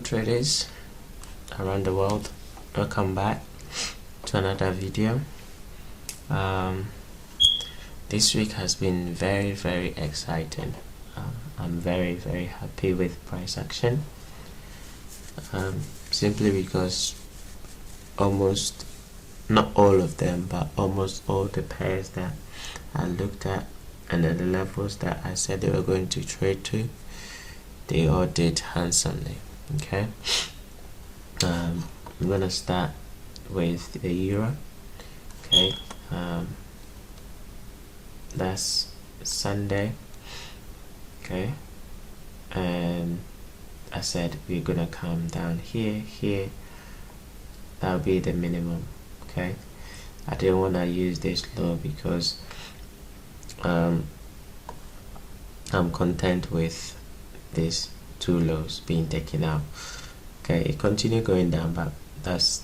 traders around the world, welcome back to another video. This week has been very exciting. I'm very happy with price action, simply because almost, not all of them, but almost all the pairs that I looked at and at the levels that I said they were going to trade to, they all did handsomely. Okay, I'm gonna start with the euro. Okay, that's Sunday. Okay, and I said we're gonna come down here. That'll be the minimum. Okay, I didn't want to use this low because I'm content with these two lows being taken out. Okay, it continued going down, but that's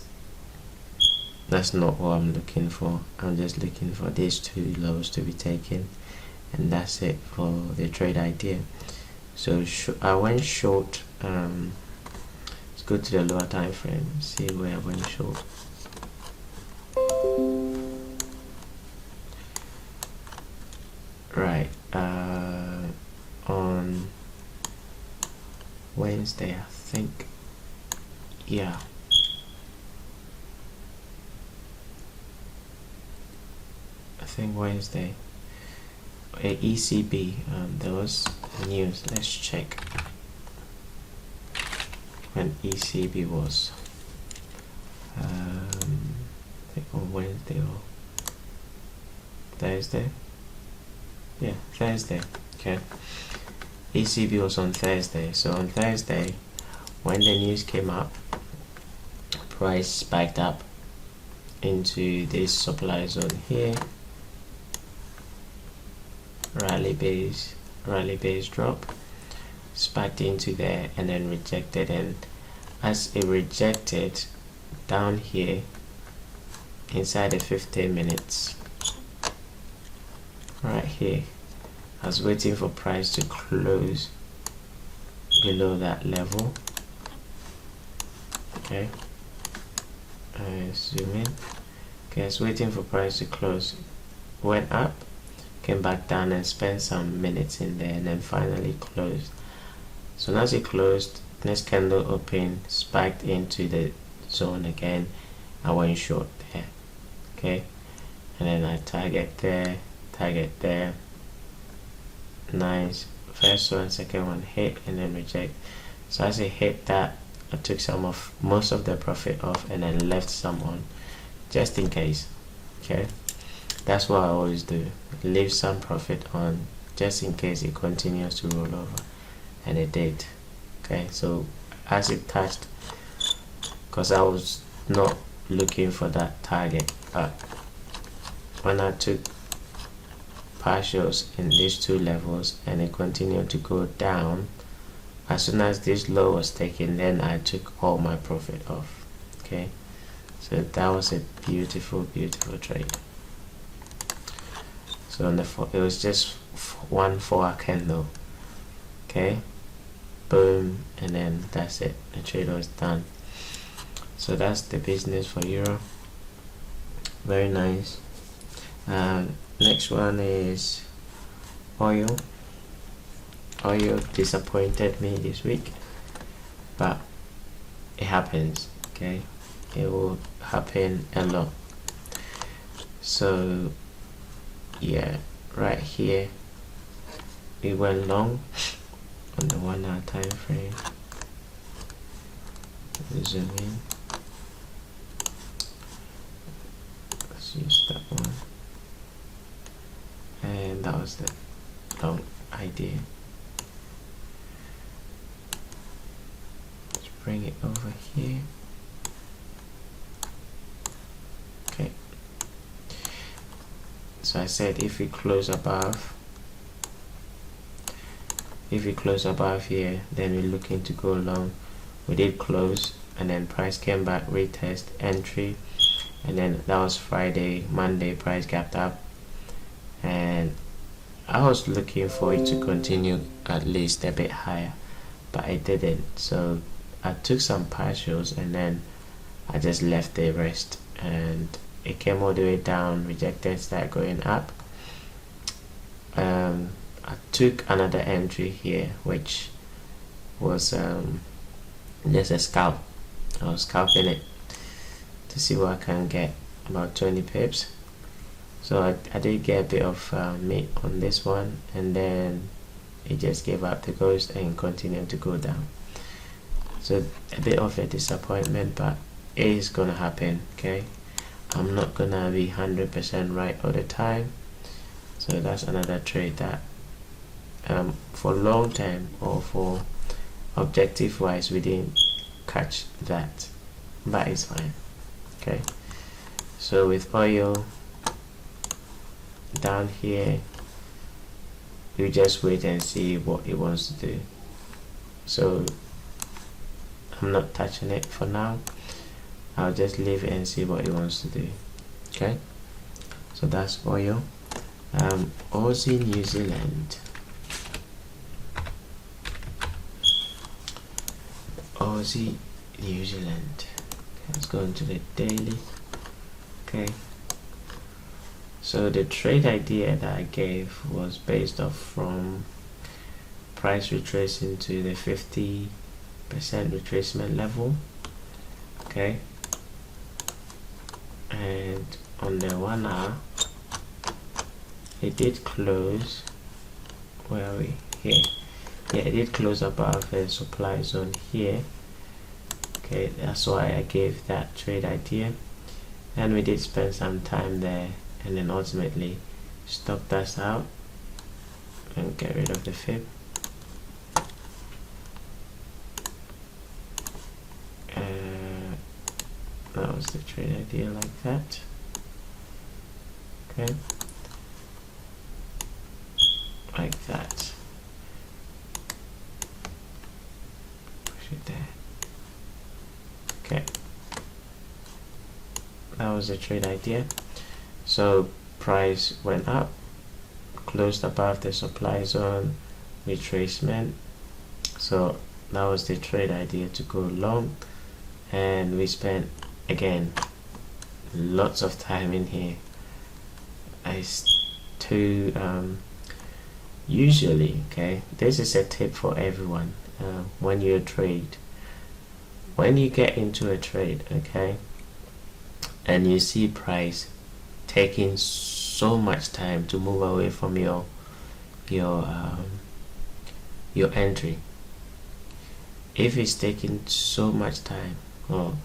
not what I'm looking for. I'm just looking for these two lows to be taken, and that's it for the trade idea. So I went short. Let's go to the lower time frame, see where I went short. Right, on Wednesday, I think. Yeah, I think Wednesday. ECB. There was news. Let's check when ECB was. I think on Wednesday or Thursday. Yeah, Thursday. Okay, ECB was on Thursday. So on Thursday, when the news came up, price spiked up into this supply zone here, rally base drop, spiked into there and then rejected, and as it rejected down here inside the 15 minutes right here, I was waiting for price to close below that level. Okay, zoom in. Okay, I was waiting for price to close, went up, came back down and spent some minutes in there, and then finally closed. So as it closed, next candle open, spiked into the zone again. I went short there. Okay, and then I target there. Nice, first one, second one hit and then reject. So as it hit that, I took most of the profit off and then left some on just in case. Okay, that's what I always do, leave some profit on just in case it continues to roll over, and it did. Okay, so as it touched, because I was not looking for that target, but when I took partials in these two levels and it continued to go down, as soon as this low was taken, then I took all my profit off. Okay, so that was a beautiful trade. So on the it was just 1 4 candle. Okay, boom, and then that's it, the trade was done. So that's the business for euro. Very nice. Next one is oil. Oil disappointed me this week, but it happens. Okay, it will happen a lot. So yeah, right here we went long on the 1 hour time frame. Zoom in. Let's use that one, and that was the long idea. Let's bring it over here. Okay, so I said if we close above here, then we're looking to go long. We did close, and then price came back, retest, entry, and then that was Friday. Monday price gapped up, and I was looking for it to continue at least a bit higher, but it didn't. So I took some partials and then I just left the rest, and it came all the way down, rejected, started going up. I took another entry here, which was just a scalp. I was scalping it to see what I can get, about 20 pips. So I did get a bit of meat on this one, and then it just gave up the ghost and continued to go down. So a bit of a disappointment, but it is gonna happen. Okay, I'm not gonna be 100% right all the time. So that's another trade that for long term or for objective wise we didn't catch that, but it's fine. Okay, so with oil down here, you just wait and see what it wants to do. So I'm not touching it for now. I'll just leave it and see what it wants to do. Okay, so that's oil. Aussie New Zealand. Aussie New Zealand. Okay, let's go into the daily. Okay, so the trade idea that I gave was based off from price retracing to the 50% retracement level. Okay, and on the 1 hour it did close, where are we, here, yeah, it did close above the supply zone here. Okay, that's why I gave that trade idea, and we did spend some time there, and then ultimately stopped us out and get rid of the fib. That was the trade idea, like that. Okay, like that. Push it there. Okay, that was the trade idea. So price went up, closed above the supply zone, retracement. So that was the trade idea to go long, and we spent again lots of time in here. Usually, okay, this is a tip for everyone. When you trade, when you get into a trade, okay, and you see price taking so much time to move away from your entry, if it's taking so much time or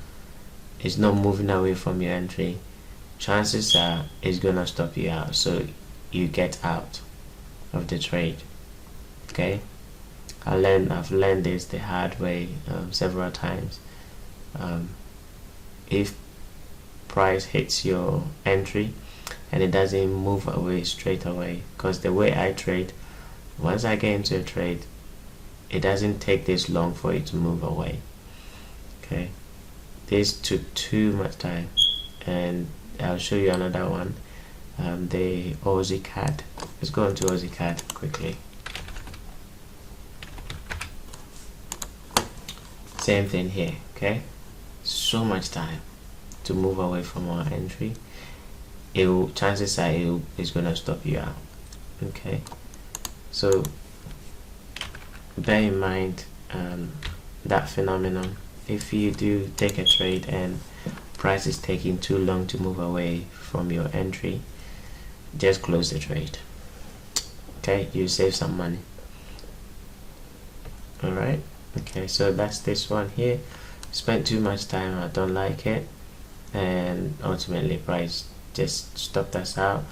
it's not moving away from your entry, chances are it's gonna stop you out, so you get out of the trade. Okay, I've learned this the hard way several times. If price hits your entry and it doesn't move away straight away, because the way I trade, once I get into a trade, it doesn't take this long for it to move away. Okay, this took too much time, and I'll show you another one. The Aussie CAD. Let's go into Aussie CAD quickly. Same thing here. Okay, so much time to move away from our entry. Chances are it's gonna stop you out. Okay, so bear in mind that phenomenon. If you do take a trade and price is taking too long to move away from your entry, just close the trade. Okay, you save some money. All right. Okay, so that's this one here. Spent too much time, I don't like it, and ultimately price just stopped us out.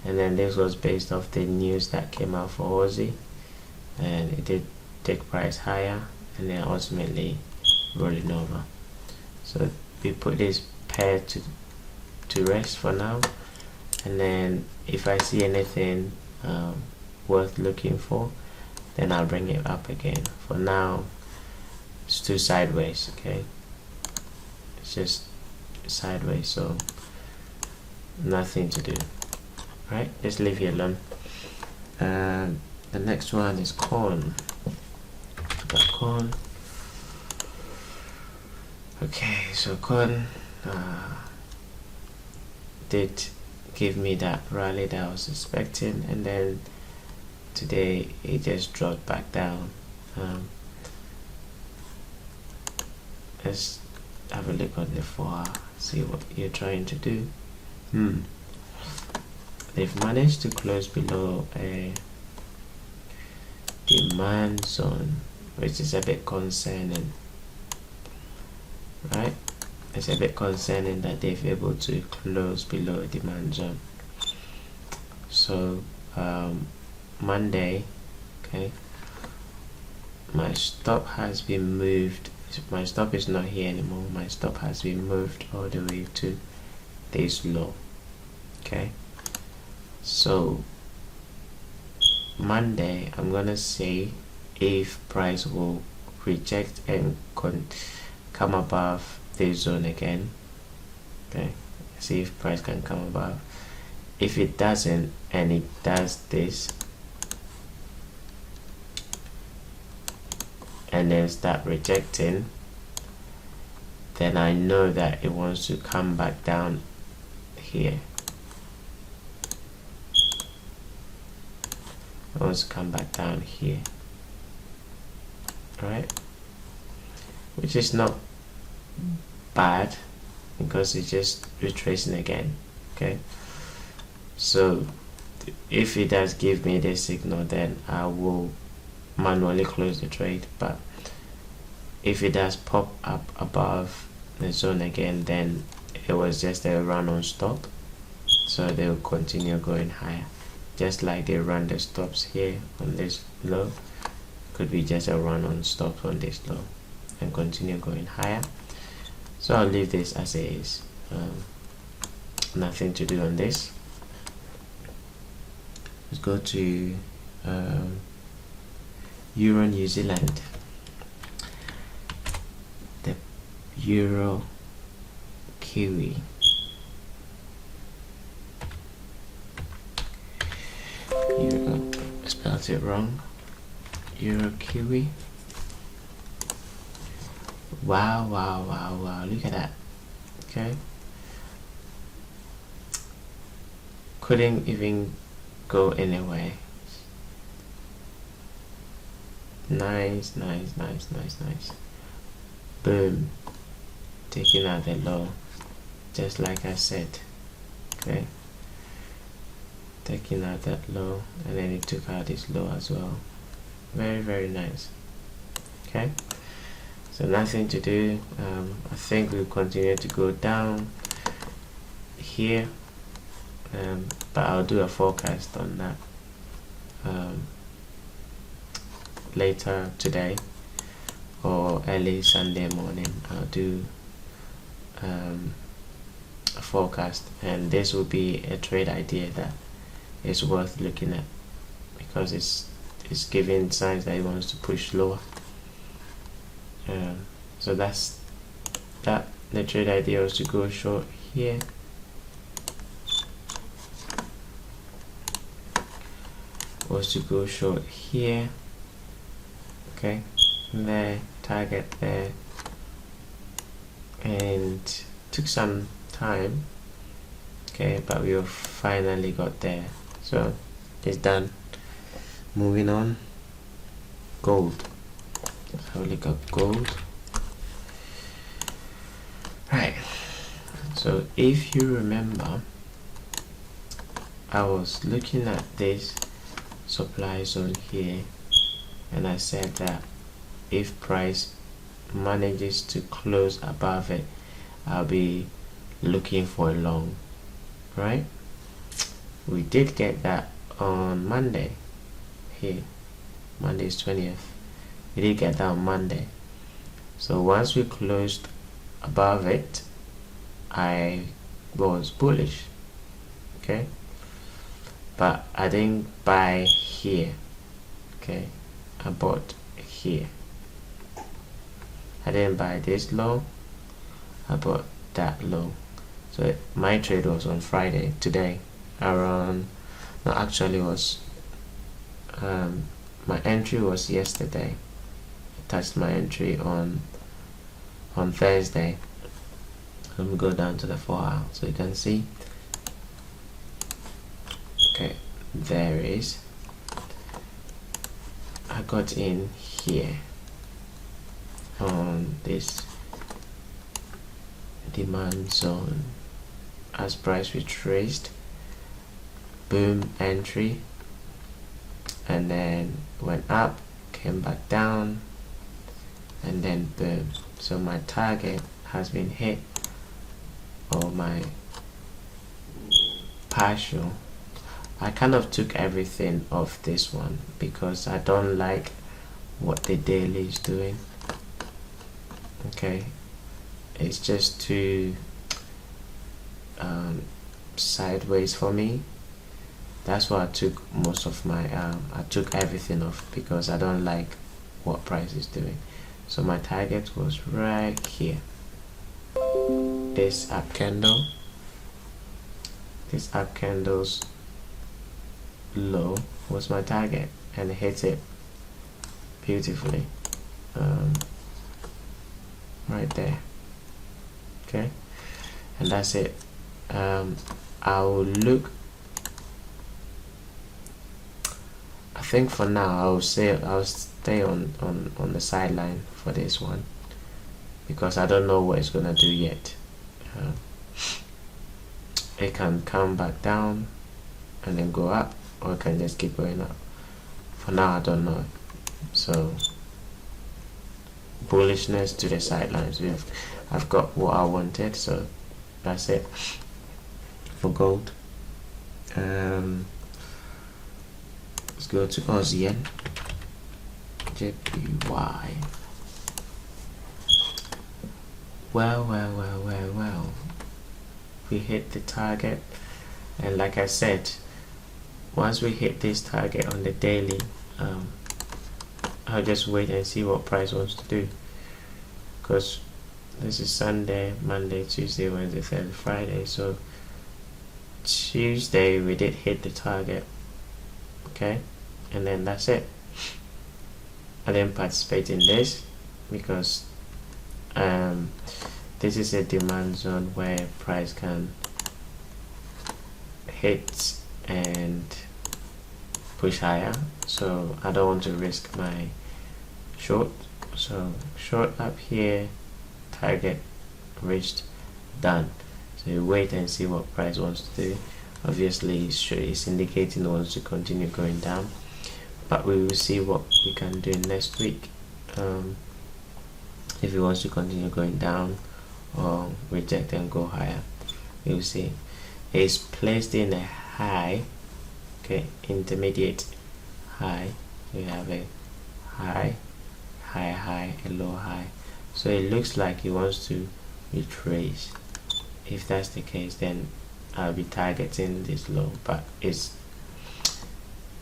And then this was based off the news that came out for Aussie, and it did take price higher, and then ultimately rolling over. So we put this pair to rest for now, and then if I see anything worth looking for, then I'll bring it up again. For now, it's still sideways. Okay, it's just sideways, so nothing to do. Right, just leave it alone. The next one is corn. Got corn. Okay, so corn did give me that rally that I was expecting, and then today it just dropped back down. Let's have a look on the 4-hour, see what you're trying to do. They've managed to close below a demand zone, which is a bit concerning, right? It's a bit concerning that they've able to close below a demand zone. So Monday, okay, my stop has been moved. My stop is not here anymore. My stop has been moved all the way to this low. Okay, so Monday I'm gonna see if price will reject and come above this zone again. Okay, see if price can come above. If it doesn't, and it does this and then start rejecting, then I know that it wants to come back down here. It wants to come back down here, right? Which is not bad because it's just retracing again. Okay, so if it does give me this signal, then I will manually close the trade. But if it does pop up above the zone again, then it was just a run on stop, so they will continue going higher, just like they run the stops here on this low. Could be just a run on stop on this low and continue going higher. So I'll leave this as it is. Nothing to do on this. Let's go to Euro New Zealand. The Euro Kiwi. Euro, I spelled it wrong. Euro Kiwi. Wow, wow, wow, wow, look at that. Okay, couldn't even go anywhere. Nice, nice, nice, nice, nice. Boom, taking out the low, just like I said. Okay, taking out that low, and then it took out this low as well. Very, very nice. Okay, so nothing to do. I think we'll continue to go down here, but I'll do a forecast on that later today or early Sunday morning. I'll do a forecast, and this will be a trade idea that is worth looking at because it's giving signs that it wants to push lower. So that's that. The trade idea was to go short here, okay, and there, target there, and took some time, okay, but we finally got there, so it's done. Moving on, gold. Let's have a look at gold. Right, so if you remember, I was looking at this supply zone here, and I said that if price manages to close above it, I'll be looking for a long, right? We did get that on Monday here. Monday is 20th. We did get that on Monday. So once we closed above it, I was bullish, okay, but I didn't buy here, okay, I bought here. I didn't buy this low, I bought that low. So my trade was on Friday, today, around, no, actually was my entry was yesterday. I touched my entry on on Thursday. Let me go down to the 4 hour so you can see. Okay, there is. I got in here on this demand zone as price retraced, boom, entry, and then went up, came back down, and then boom. So my target has been hit, or my partial. I kind of took everything off this one because I don't like what the daily is doing. Okay, it's just too sideways for me. That's why I took most of my I took everything off because I don't like what price is doing. So my target was right here, this up candle, this up candle's low was my target, and it hit it beautifully right there. Okay, and that's it. I'll look, I think for now I'll stay on the sideline for this one because I don't know what it's gonna do yet. It can come back down and then go up, or it can just keep going up. For now I don't know. So bullishness to the sidelines. I've got what I wanted, so that's it for gold. Let's go to AUD JPY. Well, we hit the target, and like I said, once we hit this target on the daily, I'll just wait and see what price wants to do, because this is Sunday, Monday, Tuesday, Wednesday, Thursday, Friday. So Tuesday we did hit the target, okay, and then that's it. I didn't participate in this because this is a demand zone where price can hit and push higher, so I don't want to risk my short. So short up here, target reached, done. So you wait and see what price wants to do. Obviously it's indicating it wants to continue going down, but we will see what we can do next week. If it wants to continue going down or reject and go higher, we will see. It's placed in a high, okay, intermediate high. We have a high, high, a low high. So it looks like he wants to retrace. If that's the case, then I'll be targeting this low, but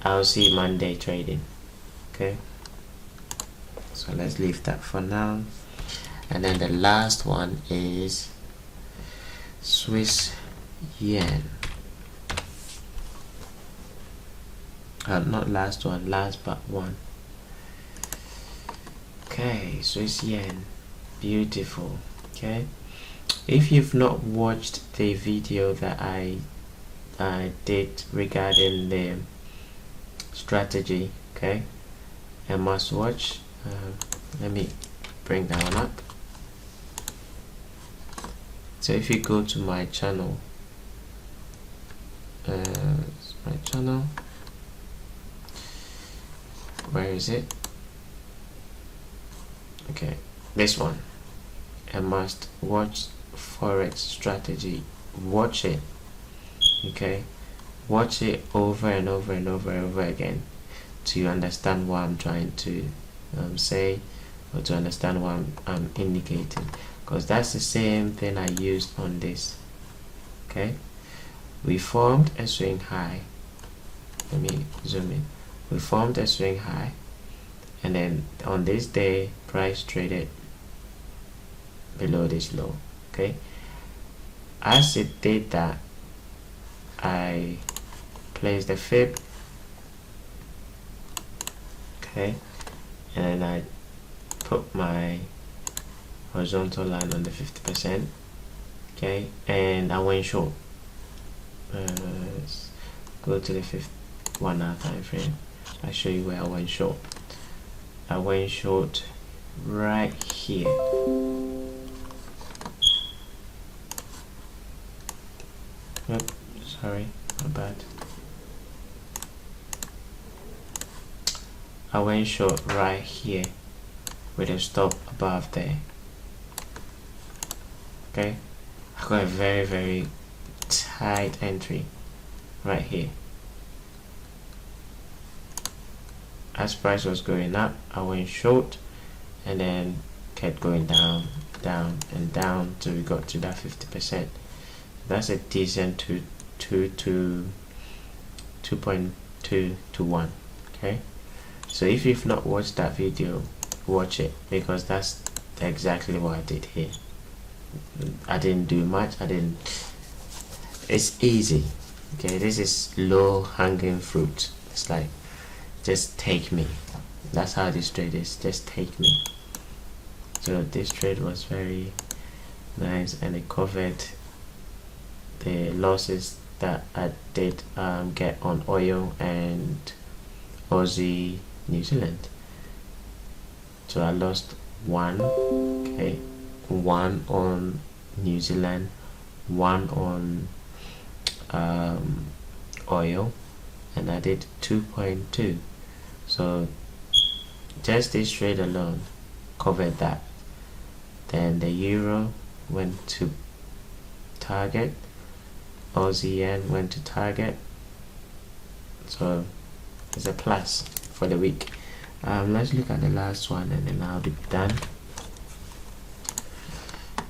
I'll see Monday trading. Okay, so let's leave that for now. And then the last one is Swiss yen. Not last one, last but one. Okay, Swiss yen, beautiful. Okay, if you've not watched the video that I did regarding the strategy, okay, a must watch. Let me bring that one up. So if you go to my channel, my channel, where is it? Okay, this one, a must watch forex strategy. Watch it, okay, watch it over and over and over again to understand what I'm trying to say, or to understand what I'm indicating, because that's the same thing I used on this. Okay, we formed a swing high. Let me zoom in. We formed a swing high, and then on this day price traded below this low. Okay, as it did that, I placed the fib, okay, and then I put my horizontal line on the 50%. Okay, and I went short. Let's go to the 1 hour time frame. I'll show you where I went short. I went short right here. Oops, sorry, my bad. I went short right here with a stop above there. Okay, I got a very tight entry right here. As price was going up, I went short and then kept going down and down till we got to that 50%. That's a decent 2.2 to 1. Okay, so if you've not watched that video, watch it, because that's exactly what I did here. I didn't do much. It's easy. Okay, this is low hanging fruit. It's like, just take me. That's how this trade is. Just take me. So this trade was very nice, and it covered the losses that I did get on oil and Aussie New Zealand. So I lost one. Okay, one on New Zealand, one on oil, and I did 2.2. So just this trade alone covered that. Then the euro went to target, Aussie yen went to target, so it's a plus for the week. Let's look at the last one and then I'll be done.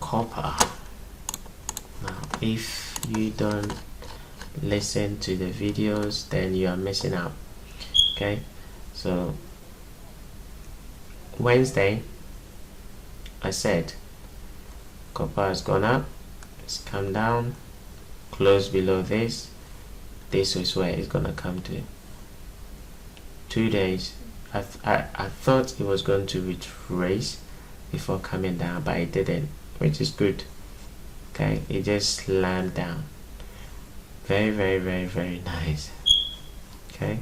Copper. Now if you don't listen to the videos, then you are missing out. Okay, so Wednesday I said copper has gone up, it's come down, close below this. This is where it's gonna come to. 2 days, I thought it was going to retrace before coming down, but it didn't, which is good. Okay, it just slammed down. Very nice. Okay,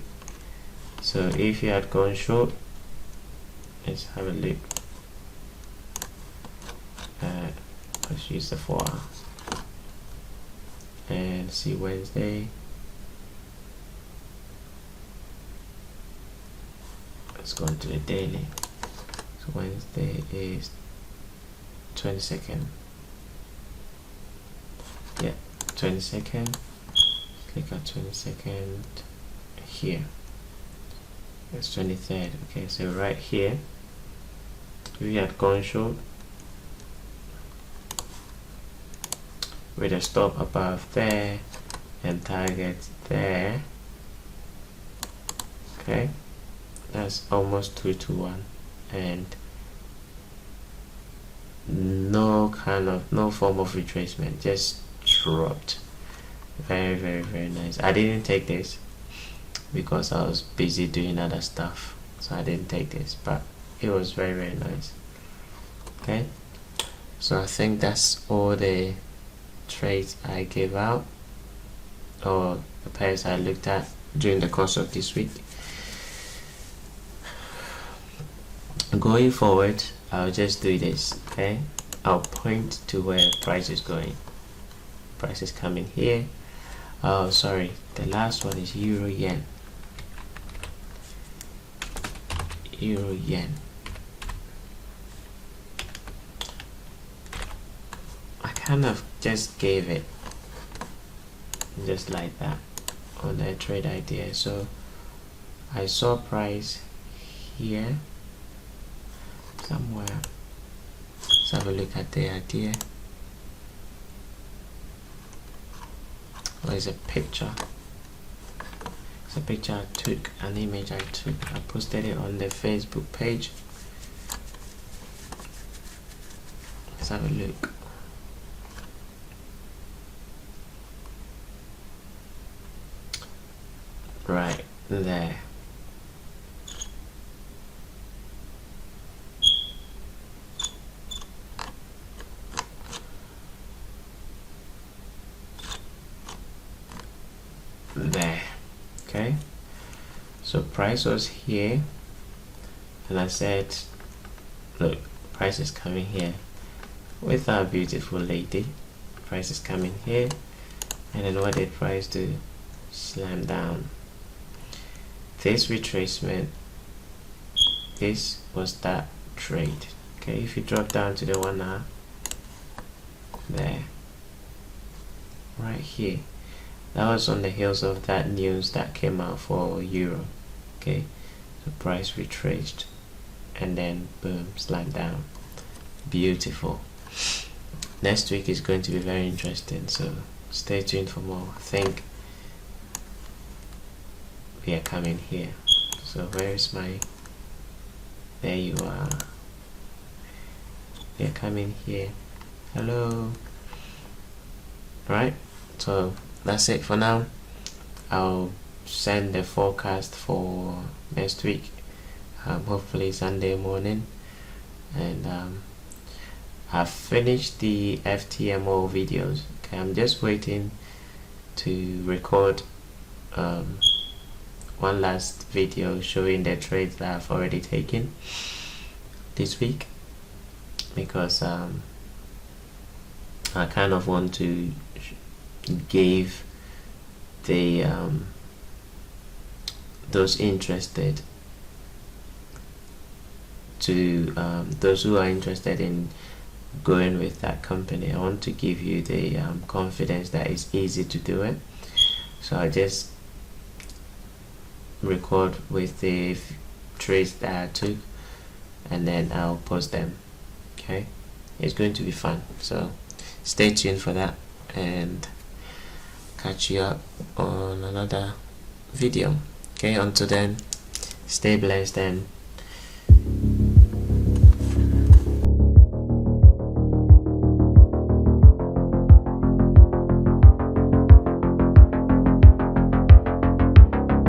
so if you had gone short, let's have a look. Let's use the 4 hour and see Wednesday. Let's go into the daily. So Wednesday is 22nd. Yeah, 22nd. Click on 22nd here. It's 23rd. Okay, so right here we had gone short with a stop above there and target there. Okay, that's almost 2 to 1, and no form of retracement, just dropped. Very nice. I didn't take this because I was busy doing other stuff, so I didn't take this, but it was very nice. Okay, so I think that's all the trades I gave out, or the pairs I looked at during the course of this week. Going forward, I'll just do this. Okay, I'll point to where price is going. Price is coming here. Oh, sorry, the last one is euro yen. Euro yen. I kind of just gave it just like that on the trade idea. So I saw price here somewhere. Let's have a look at the idea. There's a picture. It's a picture I took, an image I took. I posted it on the Facebook page. Let's have a look. Right there. So price was here, and I said, look, price is coming here with our beautiful lady. Price is coming here, and then what did price do? Slam down. This retracement, this was that trade. Okay, if you drop down to the 1 hour, there, right here, that was on the heels of that news that came out for euro. Okay, the price retraced, and then boom, slammed down. Beautiful. Next week is going to be very interesting, so stay tuned for more. I think we are coming here. So where is my, there you are. We are coming here. Hello. Right, so that's it for now. I'll send the forecast for next week, hopefully Sunday morning. And I've finished the FTMO videos. Okay, I'm just waiting to record one last video showing the trades that I've already taken this week, because I kind of want to give the those interested to those who are interested in going with that company. I want to give you the confidence that it's easy to do it. So I just record with the trades that I took, and then I'll post them. Okay, it's going to be fun, so stay tuned for that, and catch you up on another video. Okay, until then, stay blessed and